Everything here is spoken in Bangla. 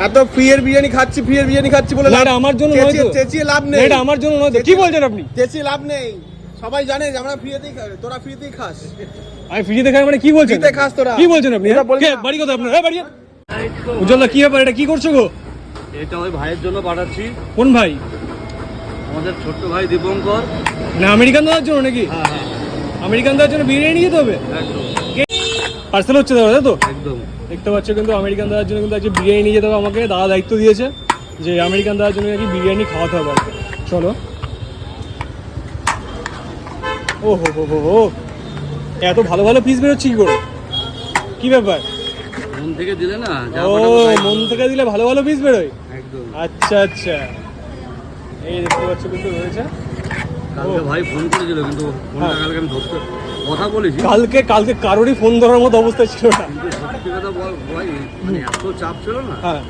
এত ফ্রিয়ের বিরিয়ানি খাচ্ছি বলে এটা আমার জন্য নয় তো, চেঁচিয়ে লাভ নেই। এটা আমার জন্য নয় তো। কি বলছেন আপনি? চেঁচিয়ে লাভ নেই, সবাই জানে যে আমরা ফ্রিতেই খাই, তোরা ফ্রিতেই খাস। আমি ফ্রিতে খাই মানে কি বলছেন? ফ্রিতে খাস তোরা। কি বলছেন আপনি? এটা বলবি কে না। বাড়ি কথা আপনার? বাড়ি উজ্জ্বল দা, কি ব্যাপার? এটা কি করছো গো? এটা ওই ভাইয়ের জন্য পাঠাচ্ছি, কোন ভাই? আমাদের ছোট্ট ভাই দীপঙ্কর। না আমেরিকান দাদার জন্য নাকি? হ্যাঁ, আমেরিকান দাদার জন্য বিরিয়ানি নিয়ে যেতে হবে? একদম পার্সেল হচ্ছে দাদা, তাই তো? একদম। দেখতে পাচ্ছ কিন্তু আমেরিকান দাদার জন্য কিন্তু আজকে বিরিয়ানি নিয়ে যেতে হবে আমাকে। দাদা দায়িত্ব দিয়েছে যে আমেরিকান দাদার জন্য নাকি বিরিয়ানি খাওয়াতে হবে আজকে। চলো। ও হো, এত ভালো ভালো পিস বেরোচ্ছে কি করে? কি ব্যাপার? মন থেকে দিলে না, যা ও পাঠাবো তাই মন থেকে দিলে ভালো ভালো পিস বেরোয়। একদম। আচ্ছা, এই দেখতে পাচ্ছ কিন্তু রয়েছে। কালকে ভাই ফোন করেছিল, কিন্তু ফোনটা কালকে আমি ধরতে কথা বলেছি, কালকে কারোরই ফোন ধরার মতো অবস্থা ছিল না। কিন্তু সত্যি কথা ভাই, মানে এত চাপ ছিল না। হ্যাঁ